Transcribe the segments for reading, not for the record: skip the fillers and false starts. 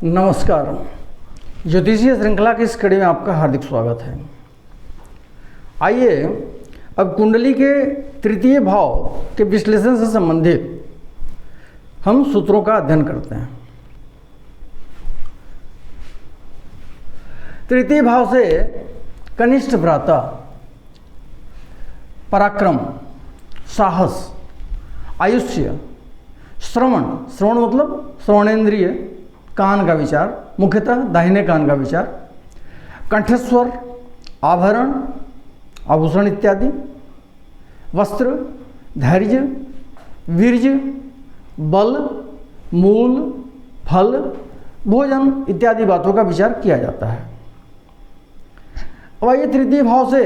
नमस्कार। ज्योतिषीय श्रृंखला की इस कड़ी में आपका हार्दिक स्वागत है। आइए अब कुंडली के तृतीय भाव के विश्लेषण से संबंधित हम सूत्रों का अध्ययन करते हैं। तृतीय भाव से कनिष्ठ भ्राता, पराक्रम, साहस, आयुष्य, श्रवण मतलब श्रवणेन्द्रिय, कान का विचार, मुख्यतः दाहिने कान का विचार, कंठस्वर, आभरण, आभूषण इत्यादि, वस्त्र, धैर्य, वीर्य, बल, मूल, फल, भोजन इत्यादि बातों का विचार किया जाता है। अब आइए तृतीय भाव से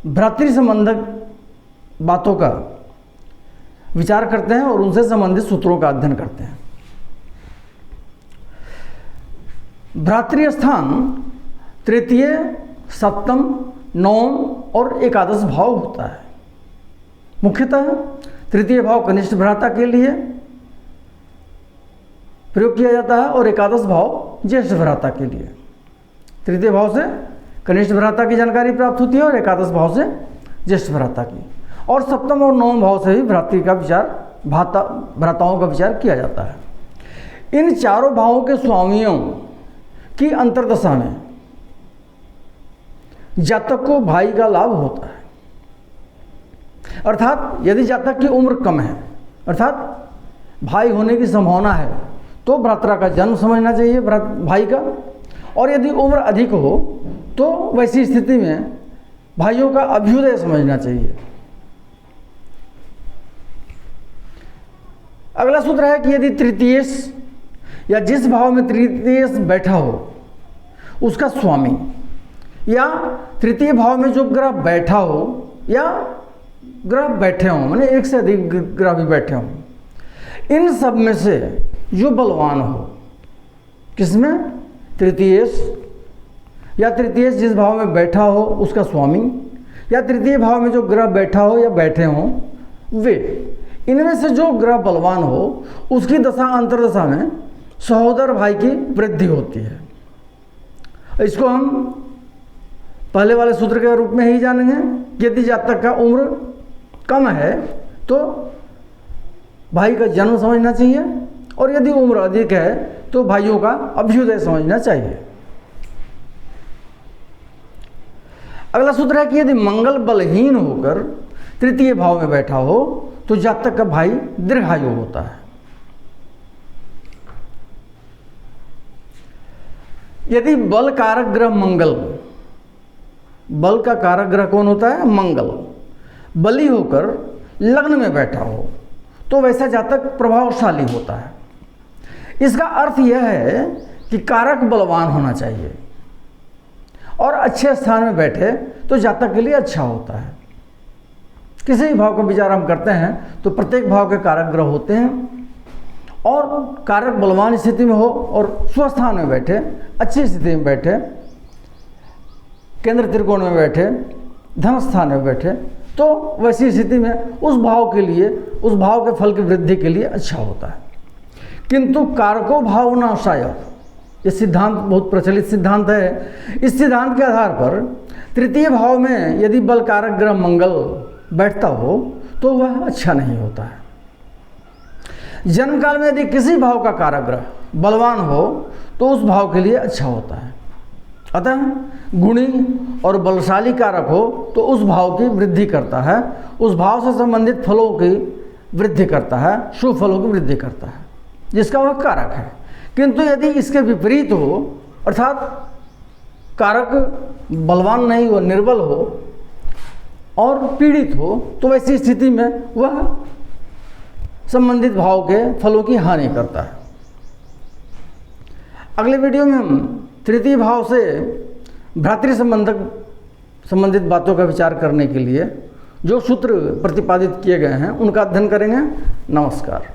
भ्रातृ संबंधक बातों का विचार करते हैं और उनसे संबंधित सूत्रों का अध्ययन करते हैं। भ्रातृ स्थान तृतीय, सप्तम, नवम और एकादश भाव होता है। मुख्यतः तृतीय भाव कनिष्ठ भ्राता के लिए प्रयोग किया जाता है और एकादश भाव ज्येष्ठ भ्राता के लिए। तृतीय भाव से कनिष्ठ भ्राता की जानकारी प्राप्त होती है और एकादश भाव से ज्येष्ठ भ्राता की, और सप्तम और नवम भाव से भी भ्रातृ का विचार, भ्राताओं का विचार किया जाता है। इन चारों भावों के स्वामियों की अंतर्दशा में जातक को भाई का लाभ होता है। अर्थात यदि जातक की उम्र कम है, अर्थात भाई होने की संभावना है, तो भ्रातृ का जन्म समझना चाहिए भाई का, और यदि उम्र अधिक हो तो वैसी स्थिति में भाइयों का अभ्युदय समझना चाहिए। अगला सूत्र है कि यदि तृतीयेश या जिस भाव में तृतीयेश बैठा हो उसका स्वामी, या तृतीय भाव में जो ग्रह बैठा हो या ग्रह बैठे हों, माने एक से अधिक ग्रह भी बैठे हों, इन सब में से जो बलवान हो, किसमें? तृतीयेश, या तृतीयेश जिस भाव में बैठा हो उसका स्वामी, या तृतीय भाव में जो ग्रह बैठा हो या बैठे हों वे, इनमें से जो ग्रह बलवान हो उसकी दशा अंतर्दशा में सहोदर भाई की वृद्धि होती है। इसको हम पहले वाले सूत्र के रूप में ही जानेंगे। यदि जातक का उम्र कम है तो भाई का जन्म समझना चाहिए, और यदि उम्र अधिक है तो भाइयों का अभ्युदय समझना चाहिए। अगला सूत्र है कि यदि मंगल बलहीन होकर तृतीय भाव में बैठा हो तो जातक का भाई दीर्घायु होता है। यदि बल कारक ग्रह मंगल, बल का कारक ग्रह कौन होता है? मंगल, बली होकर लग्न में बैठा हो तो वैसा जातक प्रभावशाली होता है। इसका अर्थ यह है कि कारक बलवान होना चाहिए और अच्छे स्थान में बैठे तो जातक के लिए अच्छा होता है। किसी भी भाव का विचार हम करते हैं तो प्रत्येक भाव के कारक ग्रह होते हैं, और कारक बलवान स्थिति में हो और स्वस्थान में बैठे, अच्छी स्थिति में बैठे, केंद्र त्रिकोण में बैठे, धन स्थान में बैठे, तो वैसी स्थिति में उस भाव के लिए, उस भाव के फल की वृद्धि के लिए अच्छा होता है। किंतु कारको भावनाशाय, ये सिद्धांत बहुत प्रचलित सिद्धांत है। इस सिद्धांत के आधार पर तृतीय भाव में यदि बल कारक ग्रह मंगल बैठता हो तो वह अच्छा नहीं होता है। जन्म काल में यदि किसी भाव का कारक ग्रह बलवान हो तो उस भाव के लिए अच्छा होता है। अतः गुणी और बलशाली कारक हो तो उस भाव की वृद्धि करता है, उस भाव से संबंधित फलों की वृद्धि करता है, शुभ फलों की वृद्धि करता है, जिसका वह कारक है। किंतु यदि इसके विपरीत हो, अर्थात कारक बलवान नहीं हो, निर्बल हो और पीड़ित हो, तो वैसी स्थिति में वह संबंधित भाव के फलों की हानि करता है। अगले वीडियो में हम तृतीय भाव से भ्रातृ संबंधित बातों का विचार करने के लिए जो सूत्र प्रतिपादित किए गए हैं उनका अध्ययन करेंगे। नमस्कार।